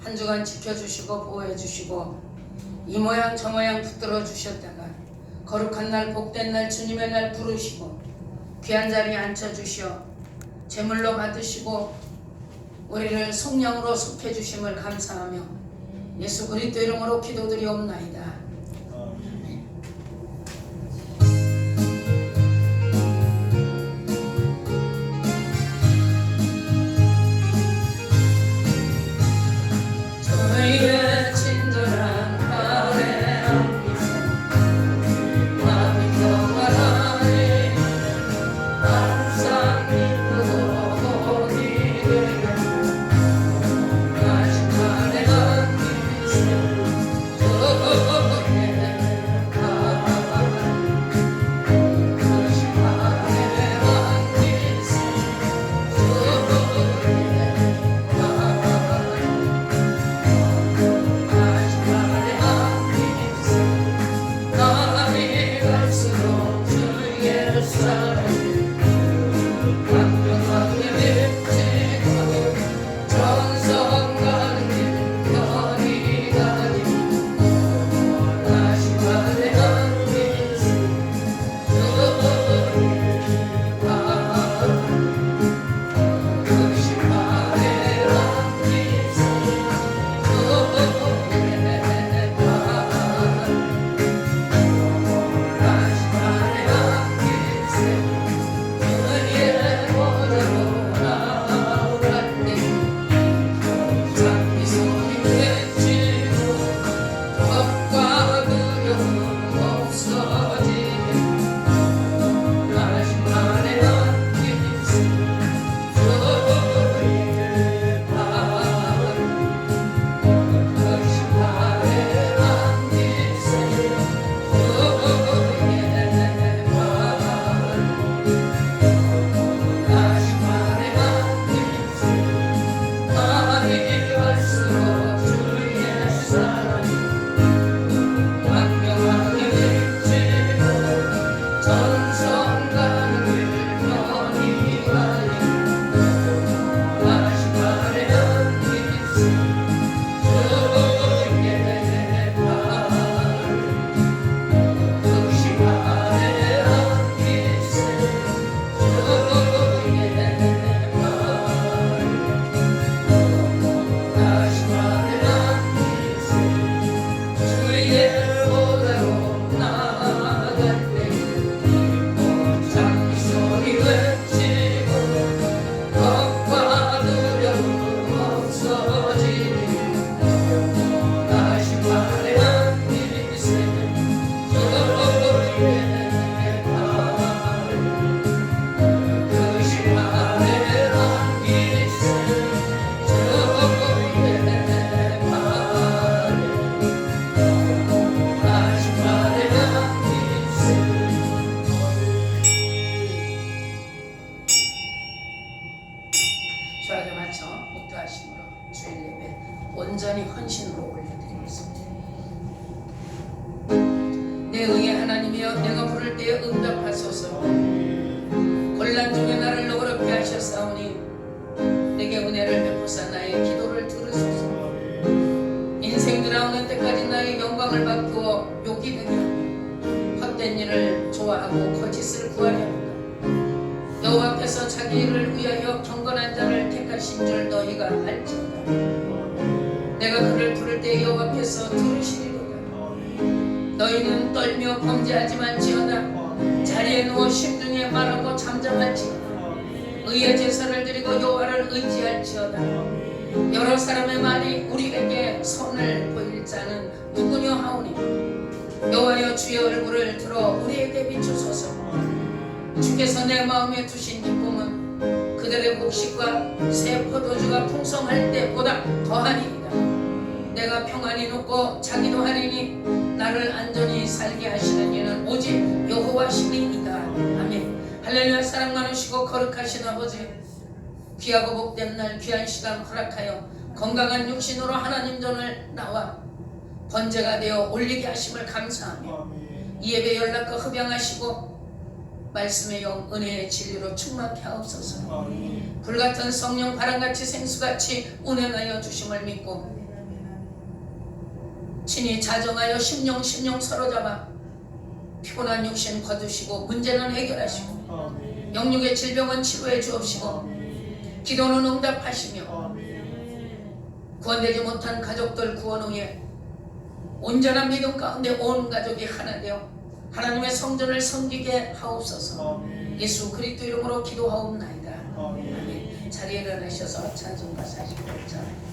한 주간 지켜주시고 보호해주시고 이 모양 저 모양 붙들어 주셨다가 거룩한 날 복된 날 주님의 날 부르시고 귀한 자리에 앉혀주시어 제물로 받으시고 우리를 성령으로 속해주심을 감사하며 예수 그리스도 이름으로 기도드리옵나이다. 주하게 맞춰 목도하심으로 주일 예배 온전히 헌신으로 올려드리겠습니다. 내 의의 하나님이여 내가 부를 때에 응답하소서. 곤란 중에 나를 너그럽게 하셨사오니 내게 은혜를 베푸사 나의 기도를 들으소서. 인생 들어오는 때까지 나의 영광을 바꾸어 욕이 되게 하고 헛된 일을 좋아하고 거짓을 구하려 한다. 여호와 앞에서 자기 일을 위하여 경건한 자를 택하신 줄 너희가 알지어다. 내가 그를 부를 때 여호와 앞에서 들으시리로다. 너희는 떨며 범죄하지 말지어다. 자리에 누워 심중에 말하고 잠잠할지어다. 의의 제사를 드리고 여호와를 의지할지어다. 여러 사람의 말이 우리에게 선을 보일 자는 누구냐 하오니 여호와여 주의 얼굴을 들어 우리에게 비추소서. 주께서 내 마음에 두신 기쁨은 그들의 곡식과 새 포도주가 풍성할 때보다 더하니이다. 내가 평안히 눕고 자기도 하리니 나를 안전히 살게 하시는 이는 오직 여호와시니이다. 아멘. 할렐루야. 사랑 많으시고 거룩하신 아버지, 귀하고 복된 날 귀한 시간 허락하여 건강한 육신으로 하나님 전을 나와 번제가 되어 올리게 하심을 감사하며 이 예배 연락과 흡양하시고 말씀의 영 은혜의 진리로 충만케 하옵소서. 불같은 성령 바람같이 생수같이 운행하여 주심을 믿고 친히 자정하여 심령 사로잡아 피곤한 육신 거두시고 문제는 해결하시고 영육의 질병은 치료해 주옵시고 기도는 응답하시며 구원되지 못한 가족들 구원 후에 온전한 믿음 가운데 온 가족이 하나 되어 하나님의 성전을 섬기게 하옵소서. 예수 그리스도 이름으로 기도하옵나이다. 아멘. 자리에 일어나셔서 찬송가 45절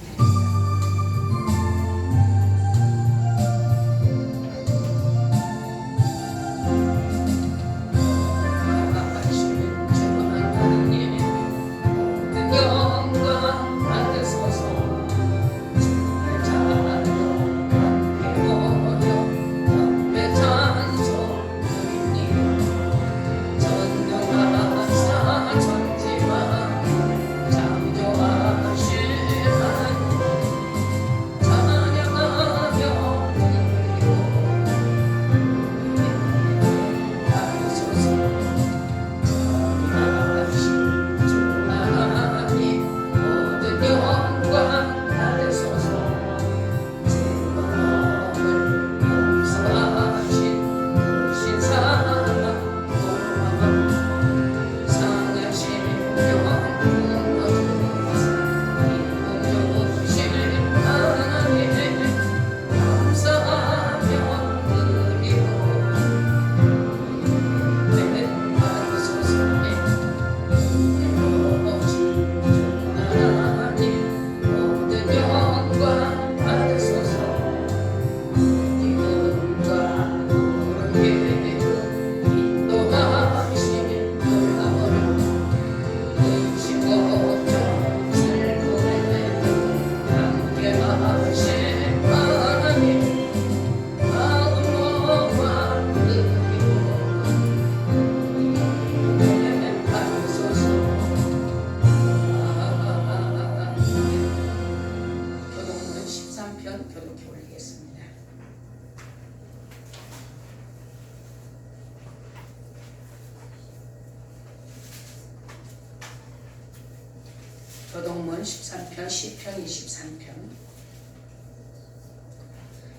교동문 13편 시편 23편.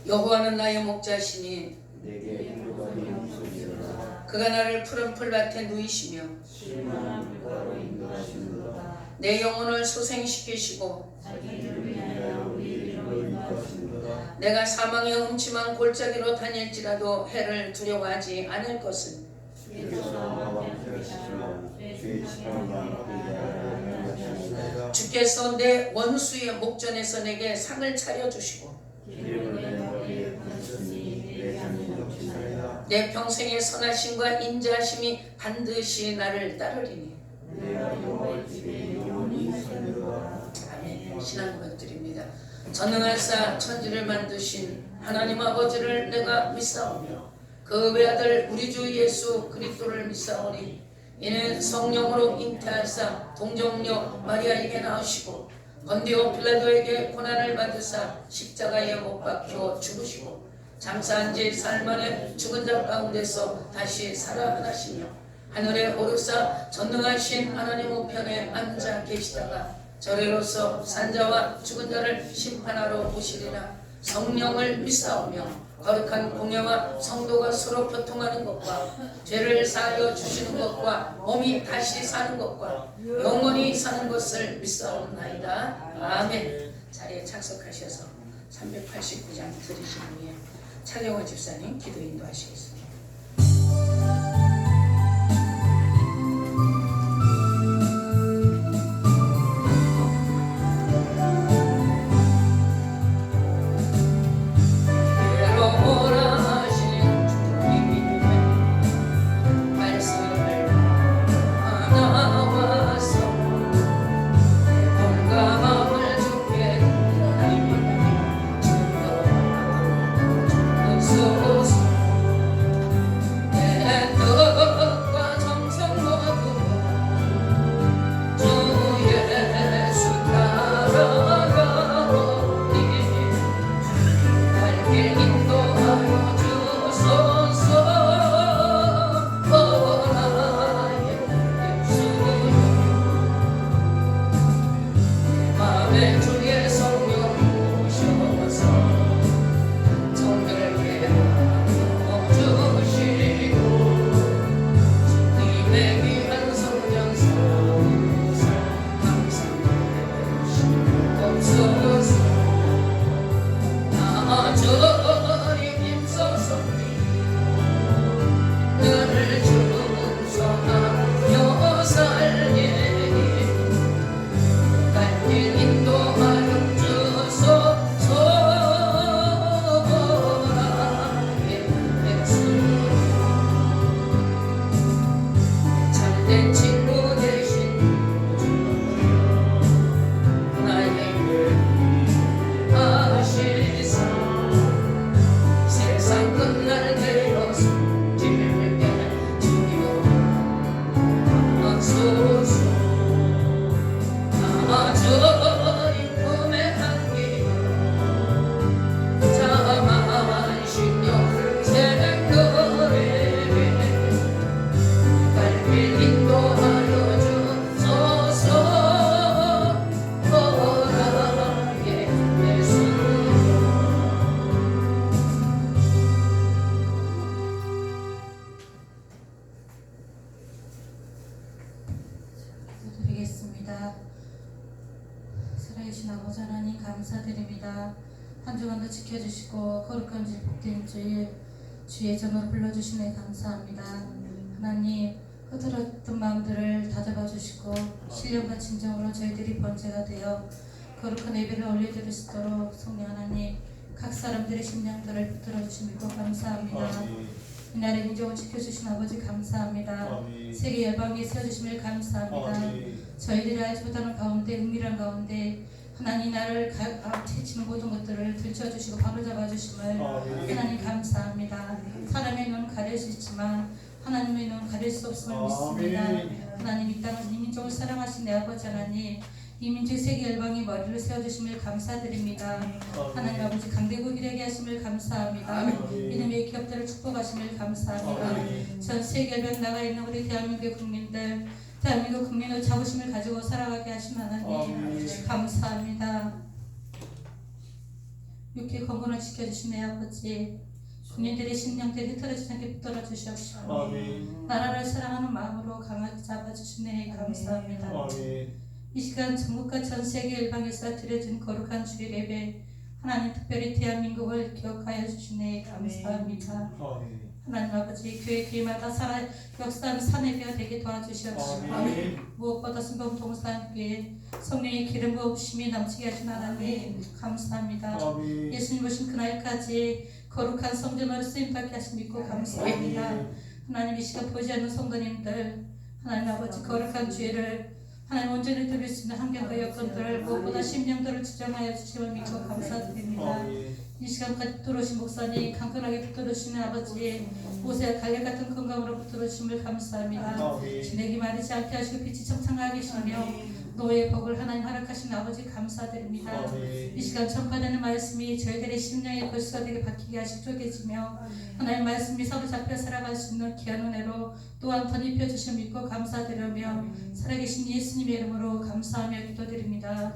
여호와는 나의 목자시니 내게 인도하니 없으시도다. 그가 나를 푸른 풀밭에 누이시며 쉴만한 물가로 인도하시도다. 내 영혼을 소생시키시고 자기를 위하여 우리로 인도하시도다. 내가 사망의 음침한 골짜기로 다닐지라도 해를 두려워하지 않을 것은 주께서 나와 함께 하시며 주의 지팡이와 함께 하시리이다. 주께서 내 원수의 목전에서 내게 상을 차려주시고 길을 내 머리에 얹으니 내 향이 넘치나이다. 내 평생의 선하심과 인자하심이 반드시 나를 따르리니. 내가 여호와의 집에 영원히 살리로다. 아멘. 신앙 고백드립니다. 전능하사 천지를 만드신 하나님 아버지를 내가 믿사오며 그 외아들 우리 주 예수 그리스도를 믿사오니 이는 성령으로 잉태하사 동정녀 마리아에게 나오시고 본디오 빌라도에게 고난을 받으사 십자가에 못 박혀 죽으시고 장사한 지 사흘 만에 죽은 자 가운데서 다시 살아나시며 하늘에 오르사 전능하신 하나님 우편에 앉아 계시다가 저리로서 산자와 죽은 자를 심판하러 오시리라. 성령을 믿사오며 거룩한 공예와 성도가 서로 교통하는 것과 죄를 사하여 주시는 것과 몸이 다시 사는 것과 영원히 사는 것을 믿사옵나이다. 아멘. 자리에 착석하셔서 389장 들으신 후에 차경호 집사님 기도 인도하시겠습니다. 감사드립니다. 한 주간도 지켜주시고 거룩한 주 복된 주의 전으로 불러주시네 감사합니다. 하나님 흐트러졌던 마음들을 다잡아 주시고 신령과 진정으로 저희들이 번제가 되어 거룩한 예배를 올려드릴 수 있도록 성령 하나님 각 사람들의 심령들을 붙들어 주시고 감사합니다. 이날의 민족을 지켜주신 아버지 감사합니다. 세계 열방에 세워주심을 감사합니다. 저희들이 알지 못하는 가운데 은밀한 가운데 하나님 나를 채치는 모든 것들을 들춰주시고 바로잡아 주심을 하나님 감사합니다. 사람의 눈은 가릴 수 있지만 하나님의 눈은 가릴 수 없음을 믿습니다. 하나님 이 땅을 이 민족을 사랑하신 내 아버지 하나님 이 민족 세계 열방이 머리를 세워주심을 감사드립니다. 하나님 아버지 강대국 일하게 하심을 감사합니다. 이놈의 기업들을 축복하심을 감사합니다. 전 세계 열방 나가 있는 우리 대한민국 국민들 대한민국 국민의 자부심을 가지고 살아가게 하신 하나님 감사합니다. 육체 건강을 지켜주신 내 아버지 국민들의 심령들이 흐트러지지 않게 붙들어 주시옵시고 나라를 사랑하는 마음으로 강하게 잡아주시네 감사합니다. 이 시간 전국과 전 세계 일방에서 드려진 거룩한 주일 예배 하나님 특별히 대한민국을 기억하여 주시네 감사합니다. 하나님 아버지 교회 교회마다 역사하는 사내비가 되게 도와주시옵시고 무엇보다 순금 동산교회 성령의 기름 부으심이 넘치게 하신 하나님 감사합니다. 예수님 오신 그날까지 거룩한 성전으로 쓰임받게 하신 믿고 감사합니다. 하나님 이 시간 보지 않는 성도님들 하나님 아버지 거룩한 주의를 하나님 온전히 드릴 수 있는 환경과 여건들 무엇보다 심령들을 지정하여 주심을 믿고 감사드립니다. 이 시간까지 들어오신 목사님 강건하게 붙들어주시는 아버지 모세와 갈렙 같은 건강으로 붙들어주심을 감사합니다. 진액이 마르지 않게 하시고 빛이 청창하게 하시며 노예의 복을 하나님 허락하신 아버지 감사드립니다. 이 시간 전파되는 말씀이 저희들의 심령의 골수가 되게 박히게 하시 쪼개지며 하나님 말씀이 사로잡혀 살아갈 수 있는 귀한 은혜로 또한 덧입혀 주심 믿고 감사드리며 살아계신 예수님의 이름으로 감사하며 기도드립니다.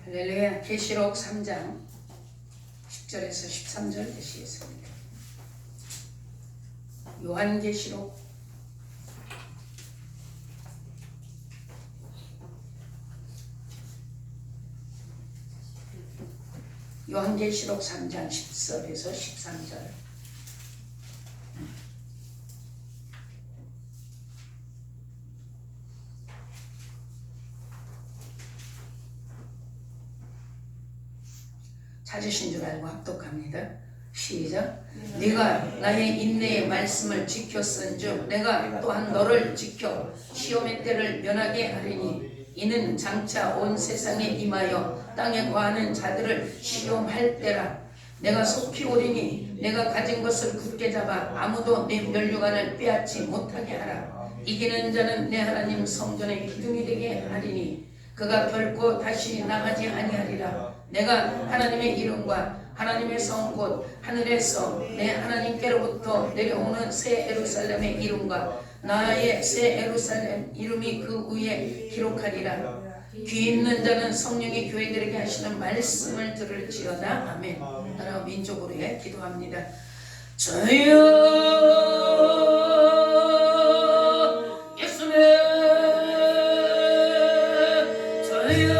할렐루야. 계시록 3장 10절에서 13절 계시겠습니다. 요한계시록 요한계시록 3장 10절에서 13절. 찾으신 줄 알고 합독합니다. 시작. 네가 나의 인내의 말씀을 지켰은즉 내가 또한 너를 지켜 시험의 때를 면하게 하리니 이는 장차 온 세상에 임하여 땅에 거하는 자들을 시험할 때라. 내가 속히 오리니 내가 가진 것을 굳게 잡아 아무도 내 면류관을 빼앗지 못하게 하라. 이기는 자는 내 하나님 성전의 기둥이 되게 하리니 그가 결코 다시 나가지 아니하리라. 내가 하나님의 이름과 하나님의 성 곧 하늘에서 내 하나님께로부터 내려오는 새 예루살렘의 이름과 나의 새 예루살렘 이름이 그 위에 기록하리라. 귀 있는 자는 성령의 교회들에게 하시는 말씀을 들을지어다. 아멘. 나라 민족으로 기도합니다. 저여 예수님 저여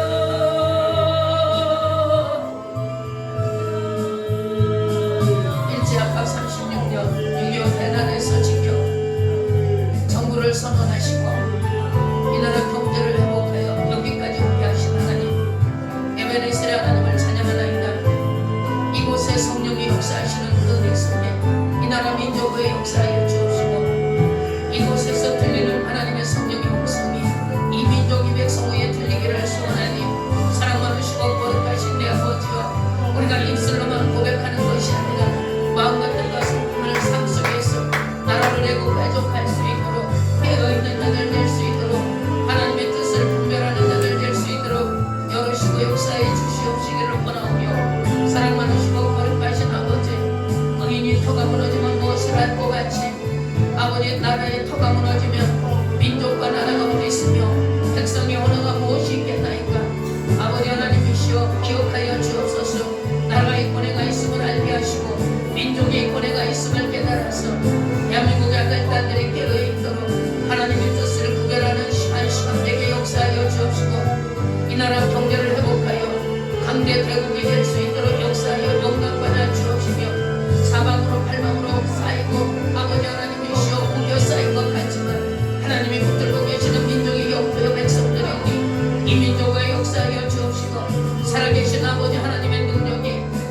일제압박 36년 6.25 대난에서 지켜 정부를 선언하시고 이 나라 경제를 회복하여 여기까지 오게 하신 하나님 에베네셀의 하나님을 찬양하나이다. 이곳에 성령이 역사하시는 그 은혜 속에 이 나라 민족의 역사에 나라가 무엇이 있겠나이까. 아버지 하나님이시여 기억하여 주옵소서. 나라가 있고 내가 있음을 알게 하시고 민족이 있고 내가 있음을 깨달아서 대한민국의 아들딸들이 깨어있도록 하나님의 뜻을 구별하는 한 시간 되게 역사하여 주옵시고 이 나라 경제를 회복하여 강대 대국이 될 수 있도록 역사하여 영광받아 주옵시며 사방으로 팔방으로 쌓이고 아버지 하나님이시여 우겨 쌓인 것 같지만 하나님이 붙들고 계시는 민족의 영토의 백성들이니 이 민족의 역사하여 주옵시고 살아계신 아버지 하나님의 능력이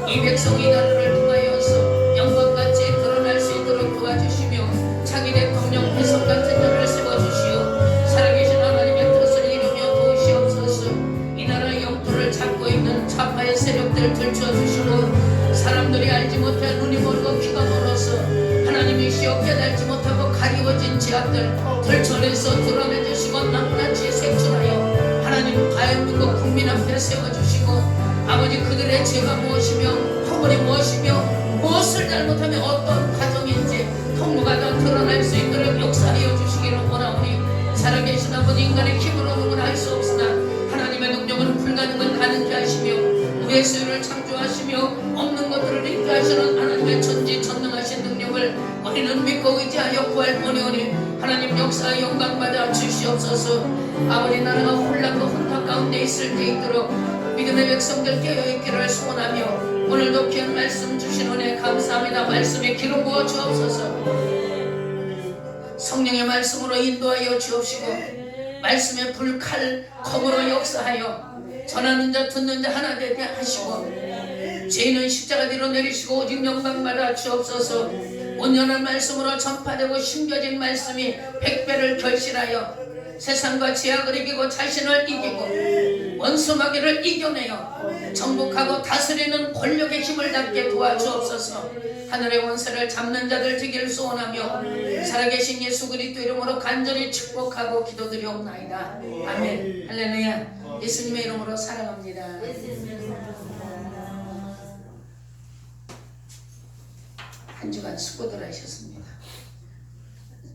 이 백성이 나라를 통하여서 영광같이 드러날 수 있도록 도와주시며 차기 대통령 혜성 같은 자를 세워주시오. 살아계신 하나님의 뜻을 이루며 도우시옵소서. 이 나라 영토를 잡고 있는 좌파의 세력들 들춰주시고 사람들이 알지 못해 눈이 멀고 귀가 멀어서 하나님이시여 깨달지 못하고 가리워진 죄악들 들춰내서 드러내주시고 낱낱이 색출하여 하나님 대한민국 국민 앞에 세워주시고 아버지 그들의 죄가 무엇이며 허물이 무엇이며 무엇을 잘못하면 어떤 가정인지 통로가 더 드러날 수 있도록 역사하여 주시기를 원하오니 살아계신 아버지 인간의 힘으로는 할 수 없으나 하나님의 능력은 불가능을 가능케 하시며 우의 수요를 창조하시며 없는 것들을 인도하시는 하나님의 천지전능하신 능력을 우리는 믿고 의지하여 구할 뿐이오니 하나님 역사의 영광받아 주시옵소서. 아버지 나라가 혼란과 혼탁 가운데 있을 때 있도록 믿음의 백성들 깨어있기를 소원하며 오늘도 귀한 말씀 주신 은혜 감사합니다. 말씀에 기름 부어 주옵소서. 성령의 말씀으로 인도하여 주옵시고 말씀의 불, 칼, 검으로 역사하여 전하는 자 듣는 자 하나 되게 하시고 죄인은 십자가 뒤로 내리시고 오직 영광받아 주옵소서. 온전한 말씀으로 전파되고 심겨진 말씀이 100배를 결실하여 세상과 죄악을 이기고 자신을 이기고 원수 마귀를 이겨내어 정복하고 다스리는 권력의 힘을 갖게 도와주옵소서. 하늘의 원수를 잡는 자들 되기를 소원하며 살아계신 예수 그리스도 이름으로 간절히 축복하고 기도드리옵나이다. 아멘. 할렐루야. 예수님의 이름으로 사랑합니다. 한 주간 수고들 하셨습니다.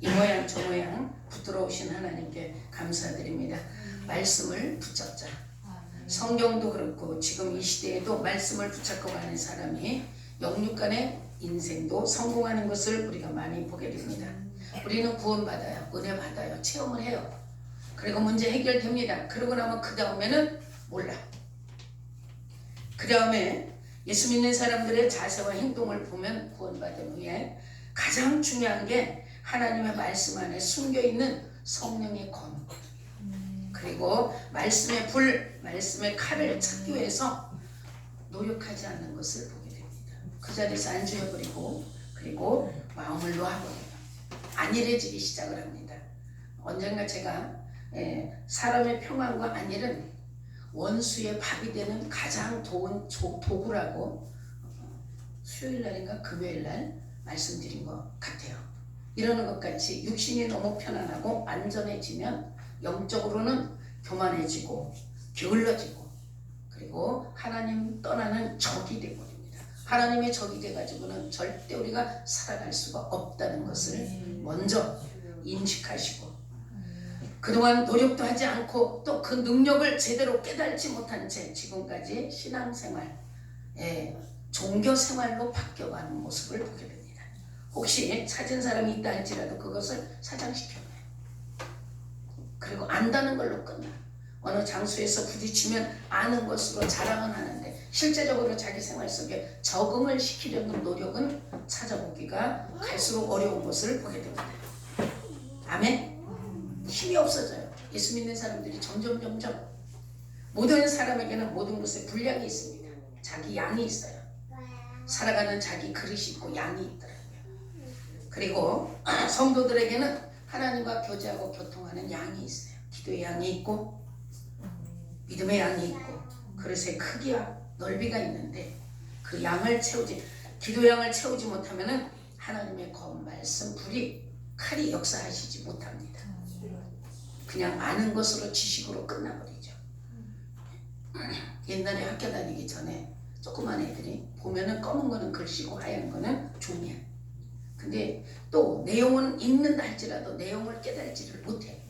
이 모양 저 모양 붙들어 오신 하나님께 감사드립니다. 말씀을 붙잡자. 성경도 그렇고 지금 이 시대에도 말씀을 붙잡고 가는 사람이 영육간의 인생도 성공하는 것을 우리가 많이 보게 됩니다. 우리는 구원받아요. 은혜 받아요. 체험을 해요. 그리고 문제 해결됩니다. 그러고 나면 그 다음에는 몰라. 그 다음에 예수 믿는 사람들의 자세와 행동을 보면 구원받은 후에 가장 중요한 게 하나님의 말씀 안에 숨겨있는 성령의 검, 그리고 말씀의 불, 말씀의 칼을 찾기 위해서 노력하지 않는 것을 보게 됩니다. 그 자리에서 안주해버리고 그리고 마음을 놓아버려요. 안일해지기 시작을 합니다. 언젠가 제가 사람의 평안과 안일은 원수의 밥이 되는 가장 좋은 도구라고 수요일날인가 금요일날 말씀드린 것 같아요. 이러는 것 같이 육신이 너무 편안하고 안전해지면 영적으로는 교만해지고 게을러지고 그리고 하나님 떠나는 적이 되버립니다. 하나님의 적이 돼가지고는 절대 우리가 살아갈 수가 없다는 것을 먼저 인식하시고 그동안 노력도 하지 않고 또 그 능력을 제대로 깨달지 못한 채 지금까지 신앙생활, 종교생활로 바뀌어가는 모습을 보게 됩니다. 혹시 찾은 사람이 있다 할지라도 그것을 사장시켜놔요. 그리고 안다는 걸로 끝나. 어느 장소에서 부딪히면 아는 것으로 자랑은 하는데 실제적으로 자기 생활 속에 적응을 시키려는 노력은 찾아보기가 갈수록 어려운 것을 보게 됩니다. 아멘? 힘이 없어져요. 예수 믿는 사람들이 점점 모든 사람에게는 모든 것에 분량이 있습니다. 자기 양이 있어요. 살아가는 자기 그릇이 있고 양이 있더라고요. 그리고 성도들에게는 하나님과 교제하고 교통하는 양이 있어요. 기도의 양이 있고 믿음의 양이 있고 그릇의 크기와 넓이가 있는데 그 양을 채우지 기도 양을 채우지 못하면은 하나님의 검 말씀 불이 칼이 역사하시지 못합니다. 그냥 아는 것으로 지식으로 끝나버리죠. 옛날에 학교 다니기 전에 조그만 애들이 보면은 검은 거는 글씨고 하얀 거는 종이야. 근데 또 내용은 읽는다 할지라도 내용을 깨달지를 못해.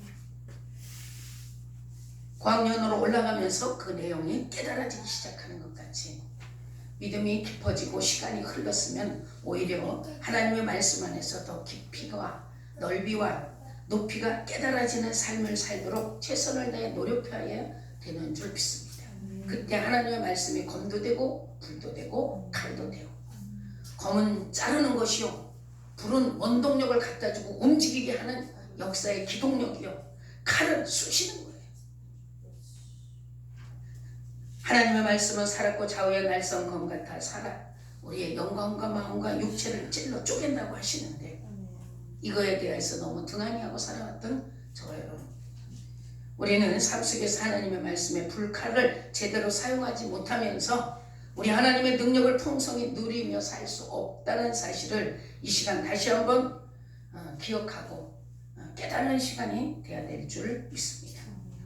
광년으로 올라가면서 그 내용이 깨달아지기 시작하는 것 같이 믿음이 깊어지고 시간이 흘렀으면 오히려 하나님의 말씀 안에서 더 깊이와 넓이와 높이가 깨달아지는 삶을 살도록 최선을 다해 노력해야 되는 줄 믿습니다. 그때 하나님의 말씀이 검도 되고 불도 되고 칼도 되고, 검은 자르는 것이요 불은 원동력을 갖다 주고 움직이게 하는 역사의 기동력이요 칼은 쑤시는 거예요. 하나님의 말씀은 살았고 좌우의 날선 검 같아 살아 우리의 영광과 마음과 육체를 찔러 쪼갠다고 하시는데, 이거에 대해서 너무 등한히하고 살아왔던 저와 여러분, 우리는 삶 속에서 하나님의 말씀의 불칼을 제대로 사용하지 못하면서 우리 하나님의 능력을 풍성히 누리며 살 수 없다는 사실을 이 시간 다시 한번 기억하고 깨닫는 시간이 되어야 될 줄 믿습니다.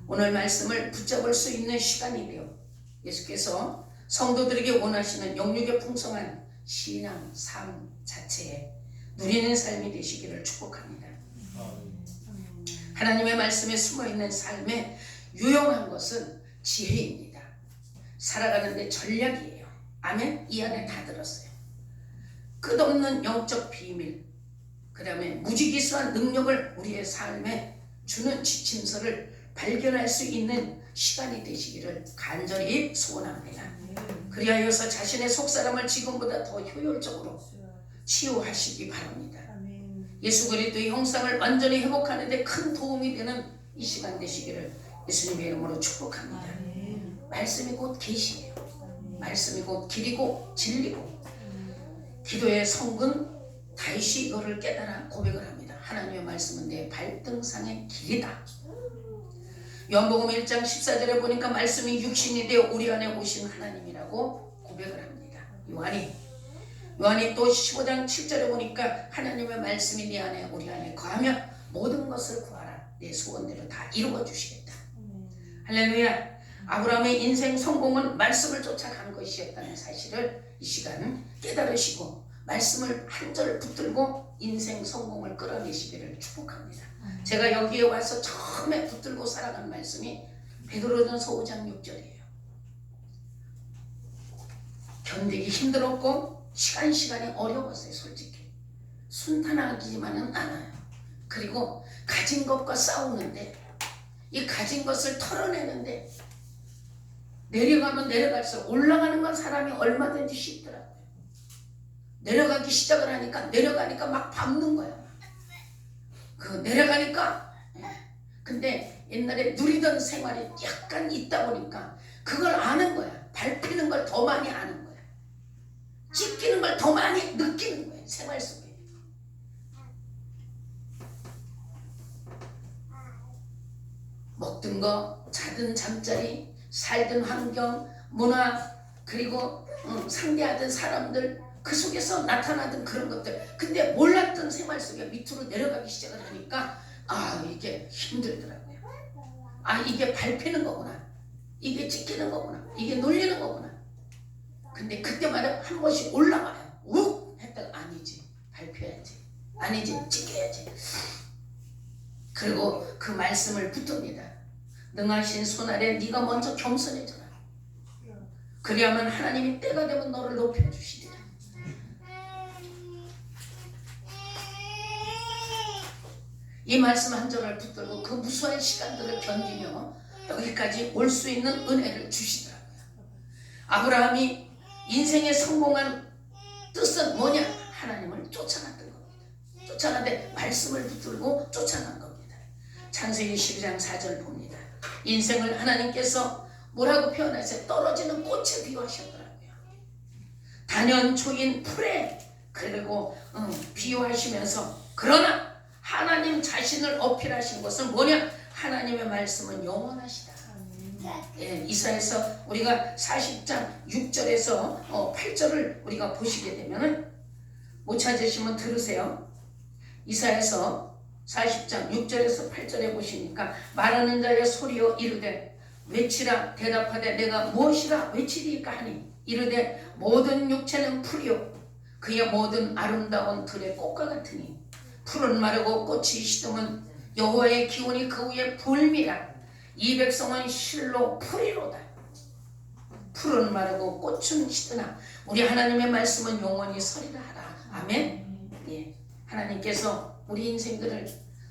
오늘 말씀을 붙잡을 수 있는 시간이 되어 예수께서 성도들에게 원하시는 영육의 풍성한 신앙 삶 자체에 누리는 삶이 되시기를 축복합니다. 하나님의 말씀에 숨어있는 삶에 유용한 것은 지혜입니다. 살아가는데 전략이에요. 아멘? 이 안에 다 들었어요. 끝없는 영적 비밀, 그 다음에 무지기수한 능력을 우리의 삶에 주는 지침서를 발견할 수 있는 시간이 되시기를 간절히 소원합니다. 그리하여서 자신의 속사람을 지금보다 더 효율적으로 치유하시기 바랍니다. 예수 그리스도의 형상을 완전히 회복하는 데 큰 도움이 되는 이 시간 되시기를 예수님의 이름으로 축복합니다. 말씀이 곧 계시예요. 말씀이 곧 길이고 진리고, 기도의 성근 다윗이 이거를 깨달아 고백을 합니다. 하나님의 말씀은 내 발등상의 길이다. 요한복음 1장 14절에 보니까 말씀이 육신이 되어 우리 안에 오신 하나님이라고 고백을 합니다. 요한이 또 15장 7절에 보니까 하나님의 말씀이 네 안에 우리 안에 거하면 모든 것을 구하라. 내 소원대로 다 이루어 주시겠다. 할렐루야. 아브라함의 인생 성공은 말씀을 쫓아간 것이었다는 사실을 이 시간 깨달으시고 말씀을 한 절 붙들고 인생 성공을 끌어내시기를 축복합니다. 제가 여기에 와서 처음에 붙들고 살아간 말씀이 베드로전서 5장 6절이에요. 견디기 힘들었고 시간이 어려웠어요. 솔직히 순탄하지만은 않아요. 그리고 가진 것과 싸우는데, 이 가진 것을 털어내는데 내려가면 내려갈수록 올라가는 건 사람이 얼마든지 쉽더라고요. 내려가기 시작을 하니까 내려가니까 막 밟는 거야. 그 내려가니까. 근데 옛날에 누리던 생활이 약간 있다 보니까 그걸 아는 거야. 밟히는 걸 더 많이 아는 거야. 찢기는 걸 더 많이 느끼는 거야. 생활 속에. 먹든 거, 자든 잠자리, 살든 환경, 문화, 그리고 상대하던 사람들, 그 속에서 나타나던 그런 것들. 근데 몰랐던 생활 속에 밑으로 내려가기 시작을 하니까 이게 힘들더라고요. 이게 밟히는 거구나. 이게 찢기는 거구나. 이게 놀리는 거구나. 근데 그때마다 한 번씩 올라가요. 욱! 했다가 아니지. 밟혀야지. 아니지. 찢겨야지. 그리고 그 말씀을 붙듭니다. 능하신 손 아래 네가 먼저 겸손해져라. 그리하면 하나님이 때가 되면 너를 높여주시리라. 이 말씀 한 절을 붙들고 그 무수한 시간들을 견디며 여기까지 올 수 있는 은혜를 주시더라고요. 아브라함이 인생에 성공한 뜻은 뭐냐? 하나님을 쫓아갔던 겁니다. 쫓아가는데 말씀을 붙들고 쫓아간 겁니다. 창세기 12장 4절 봅니다. 인생을 하나님께서 뭐라고 표현하세요? 떨어지는 꽃에 비유하셨더라고요. 단연초인 풀에 그리고 비유하시면서, 그러나 하나님 자신을 어필하신 것은 뭐냐? 하나님의 말씀은 영원하시다. 이사야서 우리가 40장 6절에서 8절을 우리가 보시게 되면은, 못 찾으시면 들으세요. 이사야서 40장 6절에서 8절에 보시니까 말하는 자의 소리여 이르되 외치라. 대답하되 내가 무엇이라 외치리까 하니 이르되 모든 육체는 풀이요 그의 모든 아름다운 들의 꽃과 같으니 풀은 마르고 꽃이 시듬은 여호와의 기운이 그 위에 불미라. 이 백성은 실로 풀이로다. 풀은 마르고 꽃은 시드나 우리 하나님의 말씀은 영원히 서리라 하라. 아멘. 예. 하나님께서 우리 인생들을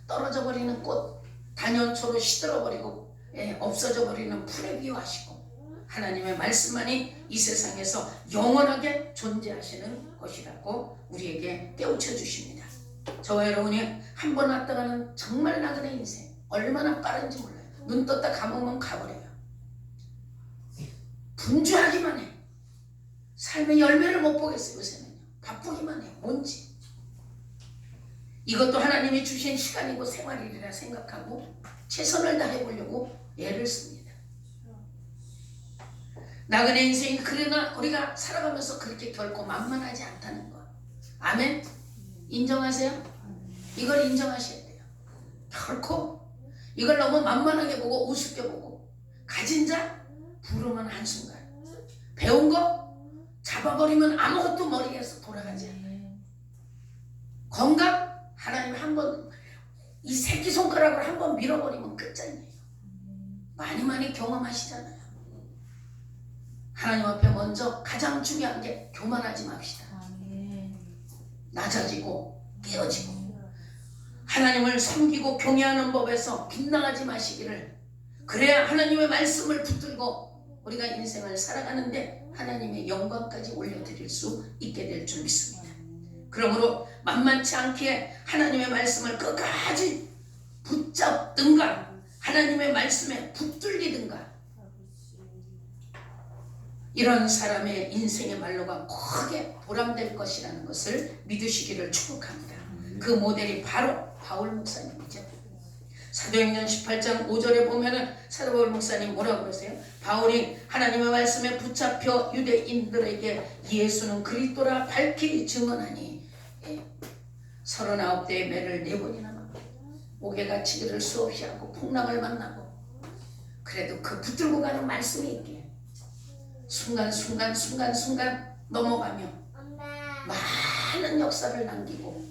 떨어져 버리는 꽃, 단연초로 시들어버리고 없어져 버리는 풀에 비유하시고 하나님의 말씀만이 이 세상에서 영원하게 존재하시는 것이라고 우리에게 깨우쳐 주십니다. 저와 여러분이 한 번 왔다가는 정말 나그네 인생 얼마나 빠른지 몰라요. 눈 떴다 감으면 가버려요. 분주하기만 해. 삶의 열매를 못 보겠어요. 요새는요. 바쁘기만 해요. 뭔지. 이것도 하나님이 주신 시간이고 생활이라 생각하고 최선을 다해보려고 애를 씁니다. 나그네 인생이 그러나 우리가 살아가면서 그렇게 결코 만만하지 않다는 것. 아멘? 인정하세요? 이걸 인정하셔야 돼요. 결코 이걸 너무 만만하게 보고 우습게 보고 가진 자 부르면 한순간 배운 거 잡아버리면 아무것도 머리에서 돌아가지 않아요. 건강 하나님 한번 이 새끼손가락을 한번 밀어버리면 끝장이에요. 많이 경험하시잖아요. 하나님 앞에 먼저 가장 중요한 게 교만하지 맙시다. 낮아지고 깨어지고 하나님을 섬기고 경외하는 법에서 빗나가지 마시기를. 그래야 하나님의 말씀을 붙들고 우리가 인생을 살아가는데 하나님의 영광까지 올려드릴 수 있게 될 줄 믿습니다. 그러므로 만만치 않게 하나님의 말씀을 끝까지 붙잡든가 하나님의 말씀에 붙들리든가 이런 사람의 인생의 말로가 크게 보람될 것이라는 것을 믿으시기를 축복합니다. 그 모델이 바로 바울 목사님이죠. 사도행전 18장 5절에 보면은 사도 바울 목사님 뭐라고 그러세요? 바울이 하나님의 말씀에 붙잡혀 유대인들에게 예수는 그리스도라 밝히 증언하니 39대의 매를 4번이나 맞고 옥에 갇히기를 수없이 하고 풍랑을 만나고 그래도 그 붙들고 가는 말씀이 있기에 순간순간 넘어가며 많은 역사를 남기고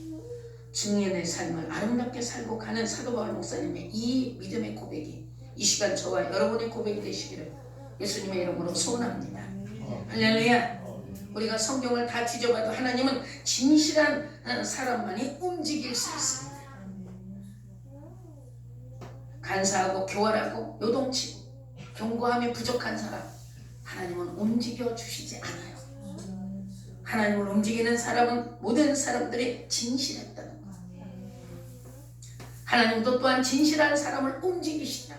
증인의 삶을 아름답게 살고 가는 사도 바울 목사님의 이 믿음의 고백이 이 시간 저와 여러분의 고백이 되시기를 예수님의 이름으로 소원합니다. 할렐루야. 우리가 성경을 다 뒤져봐도 하나님은 진실한 사람만이 움직일 수 있습니다. 간사하고 교활하고 요동치고 견고함이 부족한 사람 하나님은 움직여 주시지 않아요. 하나님을 움직이는 사람은 모든 사람들이 진실했다는 것. 하나님도 또한 진실한 사람을 움직이시다.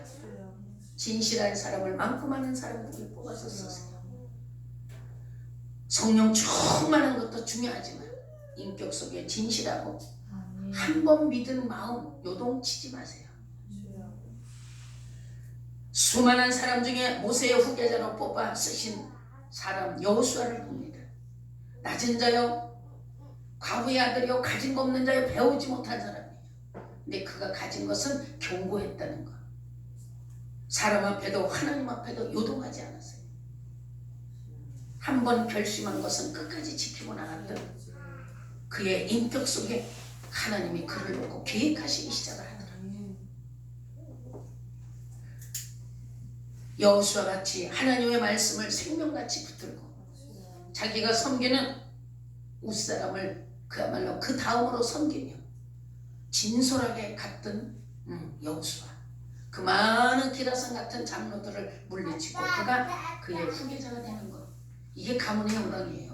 진실한 사람을 많고 많은 사람들을 뽑아서 쓰세요. 성령 충만한 것도 중요하지만 인격 속에 진실하고 한 번 믿은 마음 요동치지 마세요. 수많은 사람 중에 모세의 후계자로 뽑아 쓰신 사람 여호수아를 봅니다. 낮은 자요, 과부의 아들이요, 가진 거 없는 자요, 배우지 못한 사람이에요. 근데 그가 가진 것은 견고했다는 것. 사람 앞에도 하나님 앞에도 요동하지 않았어요. 한 번 결심한 것은 끝까지 지키고 나갔던 그의 인격 속에 하나님이 그를 놓고 계획하시기 시작을 하더라고요. 여호수아 같이 하나님의 말씀을 생명같이 붙들고 자기가 섬기는 웃사람을 그야말로 그 다음으로 섬기며 진솔하게 갔던 여호수아, 그 많은 기라성 같은 장로들을 물리치고 그가 그의 후계자가 되는 것, 이게 가문의 영광이에요.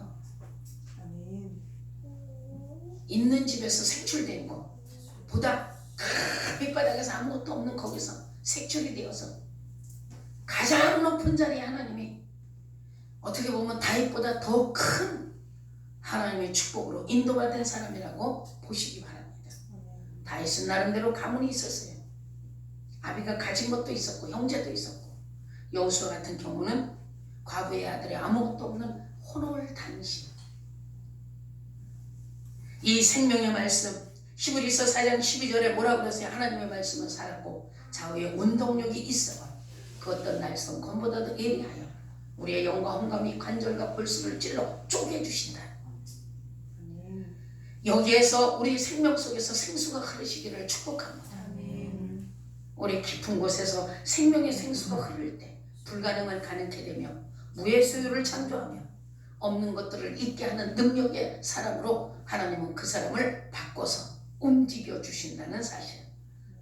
있는 집에서 색출된 것보다 밑바닥에서 아무것도 없는 거기서 색출이 되어서 가장 높은 자리에 하나님이 어떻게 보면 다윗보다 더 큰 하나님의 축복으로 인도받은 사람이라고 보시기 바랍니다. 다윗은 나름대로 가문이 있었어요. 아비가 가진 것도 있었고 형제도 있었고, 여호수아 같은 경우는 과부의 아들이 아무것도 없는 혼홀 단신. 이 생명의 말씀 히브리서 4장 12절에 뭐라고 그러세요? 하나님의 말씀은 살았고 좌우에 운동력이 있어 그 어떤 날선 검보다도 예리하여 우리의 영과 혼감이 관절과 볼수를 찔러 쪼개주신다. 여기에서 우리 생명 속에서 생수가 흐르시기를 축복합니다. 우리 깊은 곳에서 생명의 생수가 흐를 때 불가능을 가능케 되며 무의 소유를 창조하며 없는 것들을 있게 하는 능력의 사람으로 하나님은 그 사람을 바꿔서 움직여 주신다는 사실.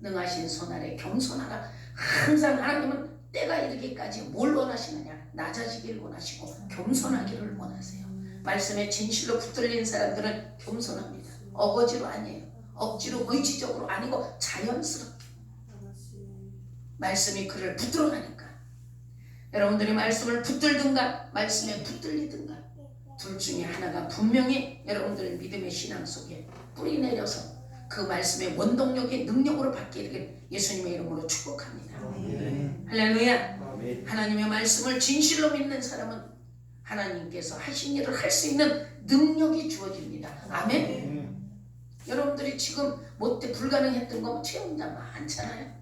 능하신 손 아래 겸손하라. 항상 하나님은 때가 이르기까지 뭘 원하시느냐? 낮아지기를 원하시고 겸손하기를 원하세요. 말씀에 진실로 붙들린 사람들은 겸손합니다. 어거지로 아니에요. 억지로 의지적으로 아니고 자연스럽게 말씀이 그를 붙들어가니까. 여러분들이 말씀을 붙들든가 말씀에 붙들리든가 둘 중에 하나가 분명히 여러분들 믿음의 신앙 속에 뿌리 내려서 그 말씀의 원동력의 능력으로 바뀌게 예수님의 이름으로 축복합니다. 할렐루야. 하나님의 말씀을 진실로 믿는 사람은 하나님께서 하신 일을 할 수 있는 능력이 주어집니다. 아멘. 여러분들이 지금 못돼 불가능했던 거 체험자 많잖아요.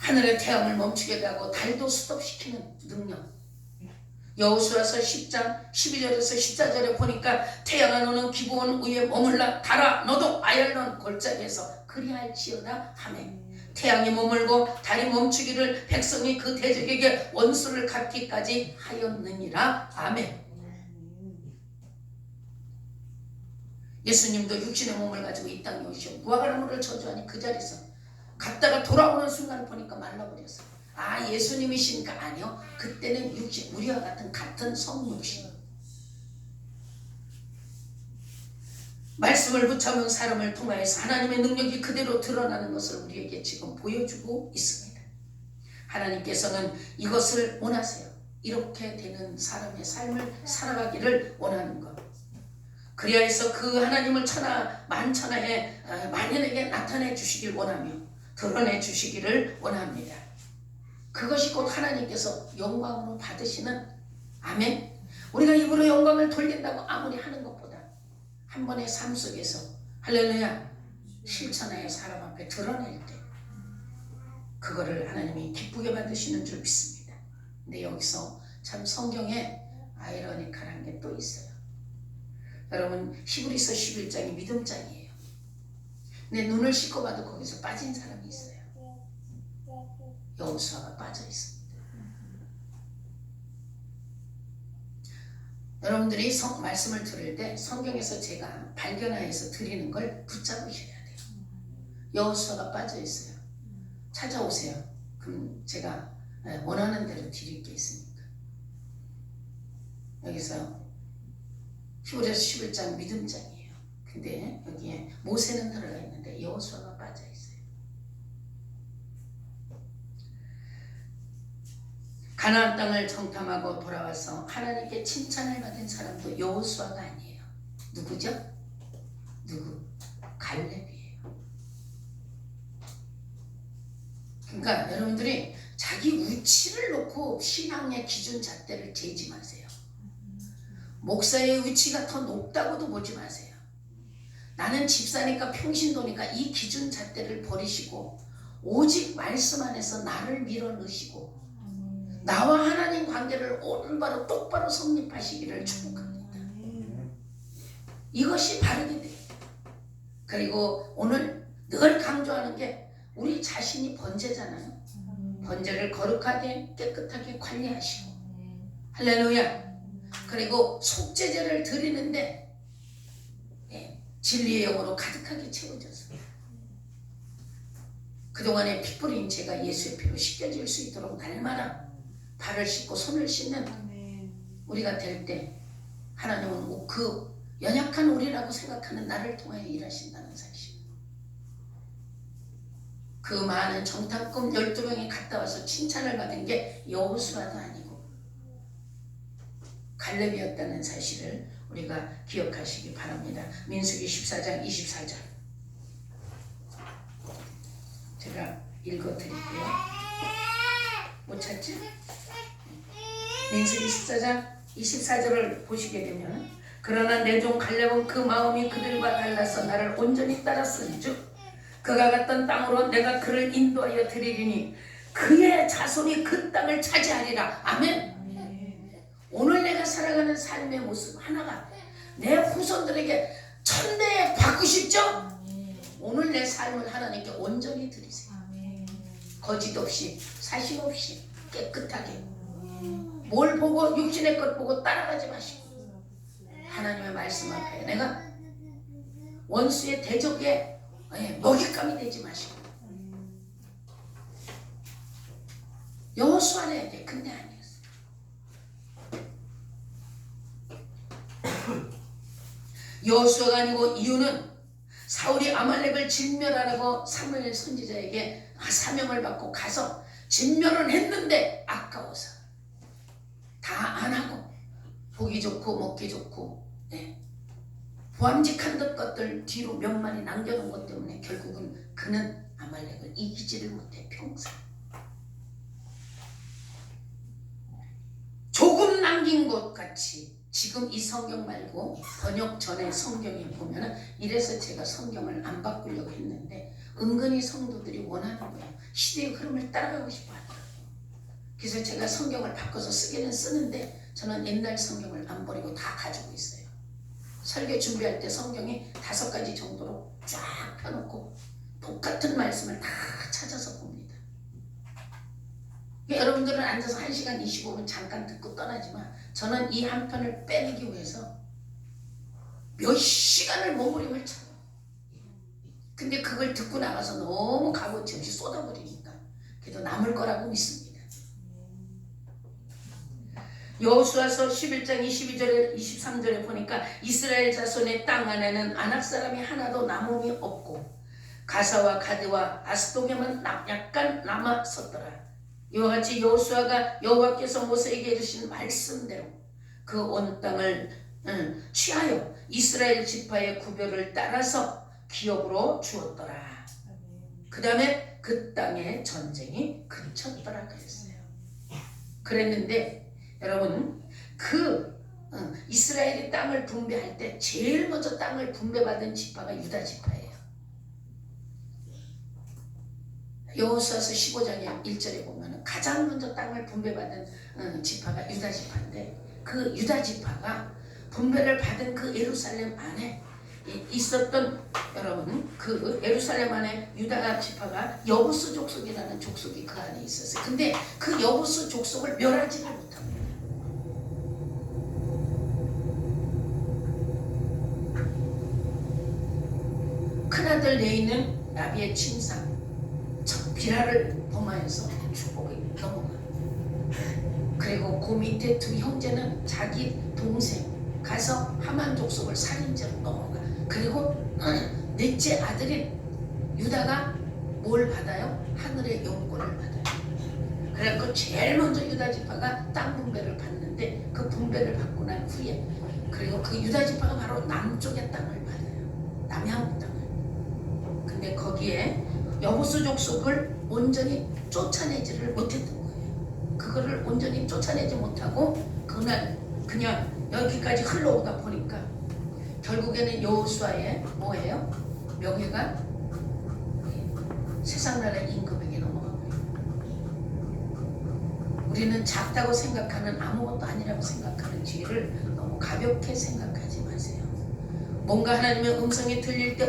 하늘의 태양을 멈추게 하고 달도 스톱시키는 능력. 여호수아서 10장 12절에서 14절에 보니까 태양아 너는 기브온 위에 머물라. 달아 너도 아얄론 골짜기에서 그리할지어다 하매 태양이 머물고 달이 멈추기를 백성이 그 대적에게 원수를 갚기까지 하였느니라. 아멘. 예수님도 육신의 몸을 가지고 이 땅에 오시고 무화과나무를 저주하니 그 자리에서 갔다가 돌아오는 순간 보니까 말라버렸어요. 아, 예수님이시니까? 아니요. 그때는 육신, 우리와 같은 성육신. 말씀을 붙잡은 사람을 통하여서 하나님의 능력이 그대로 드러나는 것을 우리에게 지금 보여주고 있습니다. 하나님께서는 이것을 원하세요. 이렇게 되는 사람의 삶을 살아가기를 원하는 것. 그리하여서 그 하나님을 만천하에 만연에게 나타내 주시길 원하며 드러내 주시기를 원합니다. 그것이 곧 하나님께서 영광으로 받으시는, 아멘. 우리가 입으로 영광을 돌린다고 아무리 하는 것보다 한 번의 삶 속에서 할렐루야 실천하여 사람 앞에 드러낼 때 그거를 하나님이 기쁘게 받으시는 줄 믿습니다. 근데 여기서 참 성경에 아이러니컬한 게 또 있어요. 여러분 히브리서 11장이 믿음장이에요. 근데 눈을 씻고 봐도 거기서 빠진 사람이 있어요. 여호수아가 빠져 있습니다. 여러분들이 말씀을 들을 때 성경에서 제가 발견하여서 드리는 걸 붙잡으셔야 돼요. 여호수아가 빠져 있어요. 찾아오세요. 그럼 제가 원하는 대로 드릴 게 있으니까. 여기서 히브리서 11장 믿음장이에요. 근데 여기에 모세는 들어가 있는데 여호수아가 빠져 있어요. 가나안 땅을 정탐하고 돌아와서 하나님께 칭찬을 받은 사람도 여호수아가 아니에요. 누구죠? 갈렙이에요. 그러니까 여러분들이 자기 위치를 놓고 신앙의 기준 잣대를 재지 마세요. 목사의 위치가 더 높다고도 보지 마세요. 나는 집사니까 평신도니까 이 기준 잣대를 버리시고 오직 말씀 안에서 나를 밀어넣으시고 나와 하나님 관계를 올바로 똑바로 성립하시기를 축복합니다. 이것이 바르게 돼요. 그리고 오늘 늘 강조하는 게 우리 자신이 번제잖아요. 번제를 거룩하게 깨끗하게 관리하시고 할렐루야. 그리고 속죄제를 드리는데 진리의 영으로 가득하게 채워져서 그동안에 피 뿌린 죄가 예수의 피로 씻겨질 수 있도록 날마다 발을 씻고 손을 씻는 우리가 될 때 하나님은 그 연약한 우리라고 생각하는 나를 통하여 일하신다는 사실. 그 많은 정탐꾼 12명이 갔다 와서 칭찬을 받은 게 여호수아도 아니고 갈렙이었다는 사실을 우리가 기억하시기 바랍니다. 민수기 14장 24절 제가 읽어드릴게요. 못 찾지? 민수기 14장 24절을 보시게 되면 그러나 내 종 갈렙은 그 마음이 그들과 달라서 나를 온전히 따랐은즉 그가 갔던 땅으로 내가 그를 인도하여 드리리니 그의 자손이 그 땅을 차지하리라. 아멘. 오늘 내가 살아가는 삶의 모습 하나가 내 후손들에게 천대에 받고 싶죠? 오늘 내 삶을 하나님께 온전히 드리세요. 거짓 없이, 사심 없이 깨끗하게. 뭘 보고 육신의 것 보고 따라가지 마시고 하나님의 말씀 앞에 내가 원수의 대적에 먹잇감이 되지 마시고. 여호수아는 이제 근데 아니었어요. 여호수아가 아니고 이유는 사울이 아말렉을 진멸하라고 사무엘 선지자에게 사명을 받고 가서 진멸은 했는데 아까워서 다 안 하고 보기 좋고 먹기 좋고 보암직한 것들 뒤로 몇 마리 남겨놓은 것 때문에 결국은 그는 아말렉을 이기지를 못해 평생. 조금 남긴 것 같이 지금 이 성경 말고 번역 전에 성경에 보면은 이래서 제가 성경을 안 바꾸려고 했는데 은근히 성도들이 원하는 거예요. 시대의 흐름을 따라가고 싶어 하더라고요. 그래서 제가 성경을 바꿔서 쓰기는 쓰는데 저는 옛날 성경을 안 버리고 다 가지고 있어요. 설교 준비할 때 성경이 5가지 정도로 쫙 펴놓고 똑같은 말씀을 다 찾아서 봅니다. 여러분들은 앉아서 1시간 25분 잠깐 듣고 떠나지만 저는 이 한 편을 빼내기 위해서 몇 시간을 몸부림을 쳐요. 근데 그걸 듣고 나가서 너무 값어치 없이 쏟아버리니까 그래도 남을 거라고 믿습니다. 여호수아서 11장 22절에 23절에 보니까 이스라엘 자손의 땅 안에는 아낙 사람이 하나도 남음이 없고 가사와 가드와 아스도게만 약간 남아섰더라. 이와 같이 여호수아가 여호와께서 모세에게 해주신 말씀대로 그 온 땅을 취하여 이스라엘 지파의 구별을 따라서 기업으로 주었더라. 그 다음에 그 땅에 전쟁이 그쳤더라 그랬어요. 그랬는데 여러분 이스라엘이 땅을 분배할 때 제일 먼저 땅을 분배받은 지파가 유다 지파예요. 여호수아서 15장 1절에 보면 가장 먼저 땅을 분배받은 지파가 유다 지파인데 그 유다 지파가 분배를 받은 그 예루살렘 안에 있었던 여러분 그 예루살렘 안에 유다 지파가 여부스 족속이라는 족속이 그 안에 있었어요. 근데 그 여부스 족속을 멸하지를 못합니다. 큰아들 레이는 나비의 침상 비라를 범하여서 축복이 넘어가. 그리고 그 밑에 두 형제는 자기 동생 가서 하만 족속을 살인죄로 넘어가. 그리고 넷째 아들인 유다가 뭘 받아요? 하늘의 영권을 받아요. 그래서 제일 먼저 유다 지파가 땅 분배를 받는데 그 분배를 받고 난 후에 그리고 그 유다 지파가 바로 남쪽의 땅을 받아요. 남향 땅을. 근데 거기에 여부스 족속을 온전히 쫓아내지를 못했던 거예요. 그거를 온전히 쫓아내지 못하고 그날 그냥 여기까지 흘러오다 보니까 결국에는 여호수아의 뭐예요? 명예가 세상 나라 임금에게 넘어가고 우리는 작다고 생각하는 아무것도 아니라고 생각하는 죄를 너무 가볍게 생각하지 마세요. 뭔가 하나님의 음성이 들릴 때